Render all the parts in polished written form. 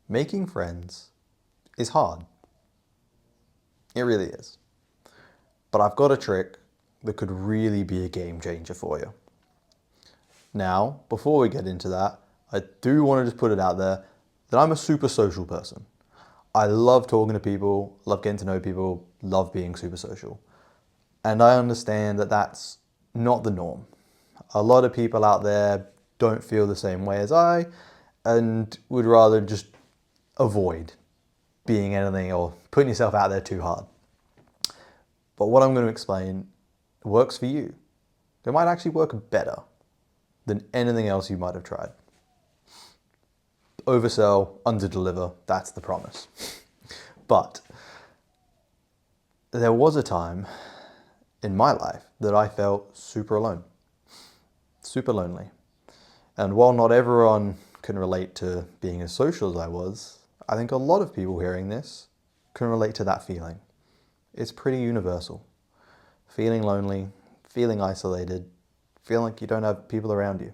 Making friends is hard. It really is. But I've got a trick that could really be a game changer for you. Now, before we get into that, I do want to just put it out there that I'm a super social person. I love talking to people, love getting to know people, love being super social. And I understand that that's not the norm. A lot of people out there don't feel the same way as I and would rather just avoid being anything or putting yourself out there too hard. But what I'm going to explain works for you. It might actually work better than anything else you might have tried. Oversell, underdeliver, that's the promise. But there was a time in my life that I felt super alone, super lonely. And while not everyone can relate to being as social as I was, I think a lot of people hearing this can relate to that feeling. It's pretty universal. Feeling lonely, feeling isolated, feeling like you don't have people around you.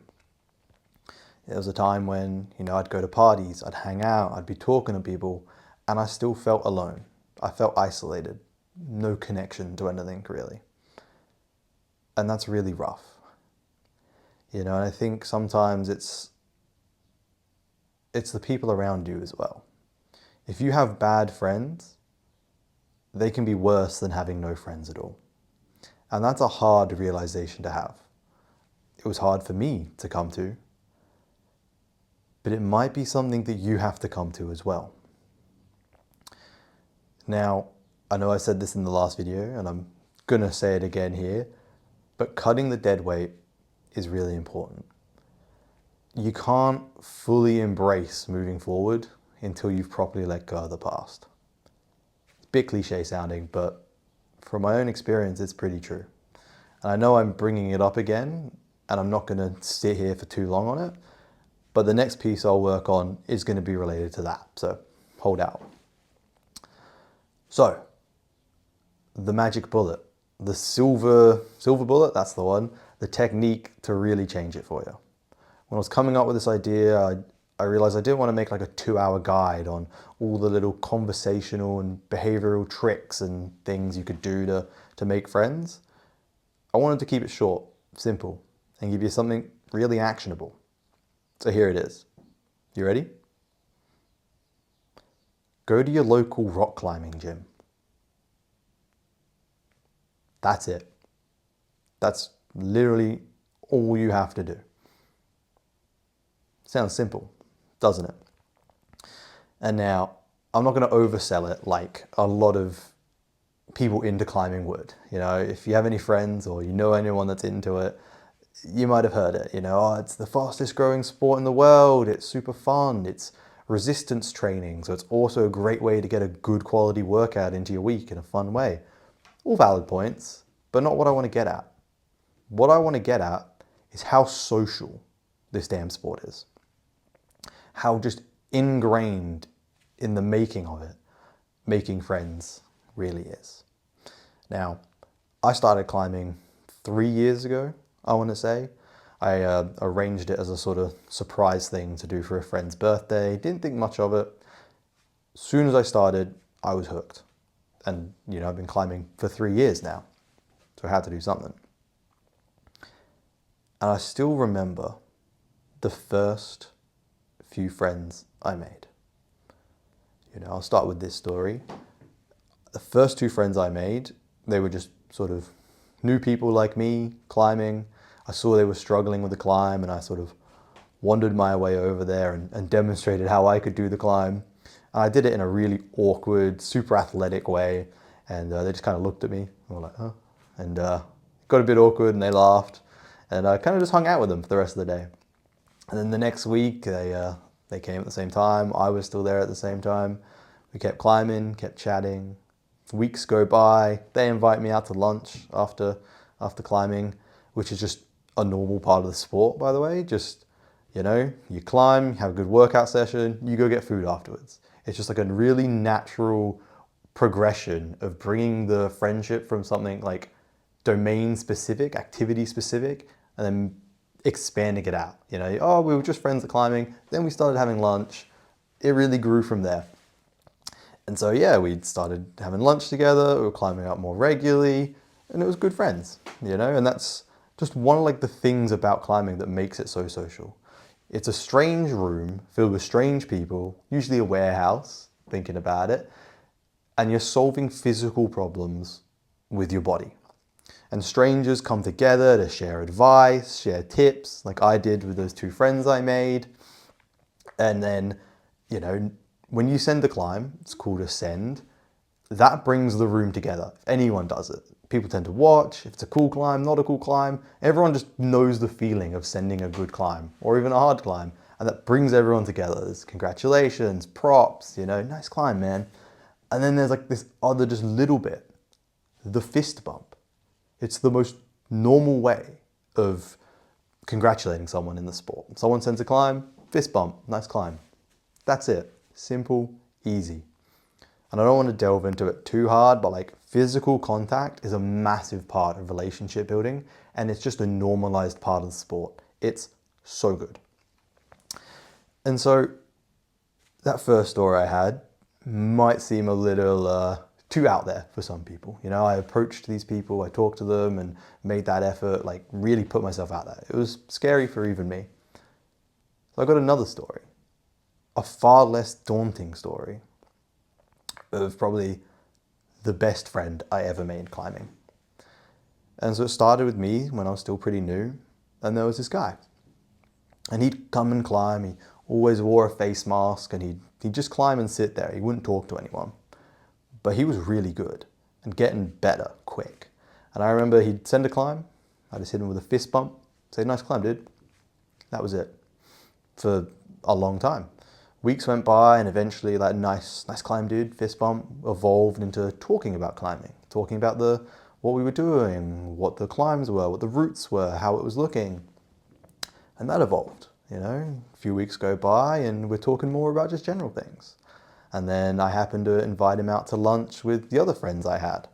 There was a time when, I'd go to parties, I'd hang out, I'd be talking to people, and I still felt alone. I felt isolated, no connection to anything really. And that's really rough. And I think sometimes it's the people around you as well. If you have bad friends, they can be worse than having no friends at all. And that's a hard realization to have. It was hard for me to come to, but it might be something that you have to come to as well. Now, I know I said this in the last video, and I'm gonna say it again here, but cutting the dead weight is really important. You can't fully embrace moving forward until you've properly let go of the past. It's a bit cliche sounding, but from my own experience, it's pretty true. And I know I'm bringing it up again, and I'm not gonna sit here for too long on it, but the next piece I'll work on is gonna be related to that, so hold out. So, the magic bullet, the silver bullet, that's the one, the technique to really change it for you. When I was coming up with this idea, I realized I didn't want to make like a 2-hour guide on all the little conversational and behavioral tricks and things you could do to make friends. I wanted to keep it short, simple, and give you something really actionable. So here it is. You ready? Go to your local rock climbing gym. That's it. That's literally all you have to do. Sounds simple, doesn't it? And now, I'm not going to oversell it like a lot of people into climbing would. If you have any friends or you know anyone that's into it, you might have heard it. It's the fastest growing sport in the world. It's super fun. It's resistance training. So it's also a great way to get a good quality workout into your week in a fun way. All valid points, but not what I want to get at. What I want to get at is how social this damn sport is. How just ingrained in the making of it, making friends really is. Now, I started climbing 3 years ago, I want to say. I arranged it as a sort of surprise thing to do for a friend's birthday. Didn't think much of it. As soon as I started, I was hooked. And, I've been climbing for 3 years now. So I had to do something. And I still remember the first few friends I made. I'll start with this story. The first 2 friends I made, they were just sort of new people like me climbing. I saw they were struggling with the climb and I sort of wandered my way over there and demonstrated how I could do the climb. And I did it in a really awkward, super athletic way. And they just kind of looked at me and were like, huh? And it got a bit awkward and they laughed. And I kind of just hung out with them for the rest of the day. And then the next week, they came at the same time. I was still there at the same time. We kept climbing, kept chatting. Weeks go by. They invite me out to lunch after climbing, which is just a normal part of the sport, by the way. Just, you climb, have a good workout session, you go get food afterwards. It's just like a really natural progression of bringing the friendship from something like domain specific, activity specific, and then expanding it out. We were just friends at climbing, then we started having lunch. it really grew from there. And so, yeah, we started having lunch together, we were climbing up more regularly, and it was good friends, you know? And that's just one of like the things about climbing that makes it so social. It's a strange room filled with strange people, usually a warehouse, thinking about it, and you're solving physical problems with your body. And strangers come together to share advice, share tips, like I did with those two friends I made. And then, you know, when you send a climb, it's called a send, that brings the room together. If anyone does it, people tend to watch. If it's a cool climb, not a cool climb, everyone just knows the feeling of sending a good climb or even a hard climb. And that brings everyone together. There's congratulations, props, you know, nice climb, man. And then there's like this other just little bit, the fist bump. It's the most normal way of congratulating someone in the sport. Someone sends a climb, fist bump, nice climb. That's it. Simple, easy. And I don't want to delve into it too hard, but like physical contact is a massive part of relationship building, and it's just a normalized part of the sport. It's so good. And so that first story I had might seem a little too out there for some people. You know, I approached these people, I talked to them and made that effort, like really put myself out there. It was scary for even me. So I got another story, a far less daunting story of probably the best friend I ever made climbing. And so it started with me when I was still pretty new, and there was this guy. And he'd come and climb, he always wore a face mask, and he'd just climb and sit there. He wouldn't talk to anyone. But he was really good and getting better quick. And I remember he'd send a climb, I just hit him with a fist bump, say, nice climb, dude. That was it for a long time. Weeks went by, and eventually that nice climb, dude, fist bump evolved into talking about climbing, talking about what we were doing, what the climbs were, what the routes were, how it was looking. And that evolved, you know. A few weeks go by and we're talking more about just general things. And then I happened to invite him out to lunch with the other friends I had.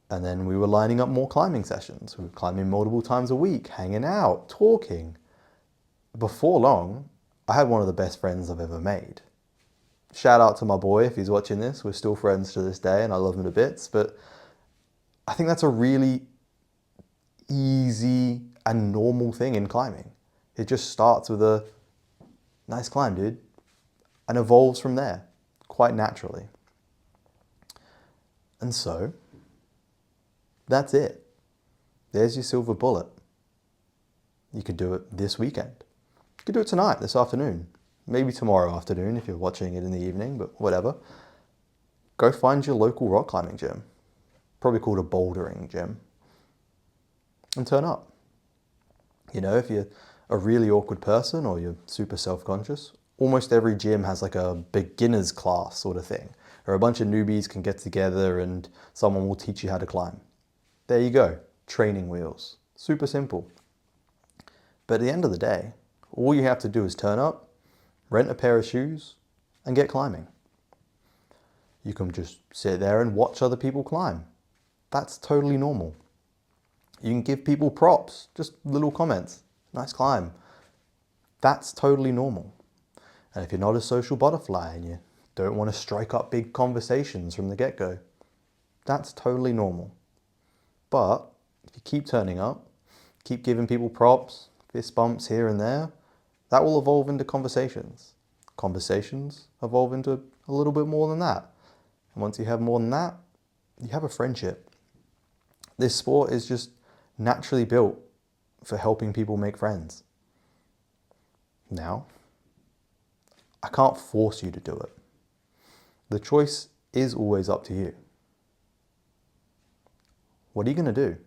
And then we were lining up more climbing sessions. We were climbing multiple times a week, hanging out, talking. Before long, I had one of the best friends I've ever made. Shout out to my boy if he's watching this. We're still friends to this day and I love him to bits. But I think that's a really easy and normal thing in climbing. It just starts with a nice climb, dude, and evolves from there quite naturally. And so that's it. There's your silver bullet. You could do it this weekend. You could do it tonight, this afternoon, maybe tomorrow afternoon if you're watching it in the evening, but whatever. Go find your local rock climbing gym, probably called a bouldering gym, and turn up. You know, if you're a really awkward person or you're super self-conscious, almost every gym has like a beginner's class sort of thing, where a bunch of newbies can get together and someone will teach you how to climb. There you go, training wheels. Super simple. But at the end of the day, all you have to do is turn up, rent a pair of shoes, and get climbing. You can just sit there and watch other people climb. That's totally normal. You can give people props, just little comments. Nice climb. That's totally normal. And if you're not a social butterfly and you don't want to strike up big conversations from the get-go, that's totally normal. But if you keep turning up, keep giving people props, fist bumps here and there, that will evolve into conversations. Conversations evolve into a little bit more than that. And once you have more than that, you have a friendship. This sport is just naturally built for helping people make friends. Now, I can't force you to do it. The choice is always up to you. What are you going to do?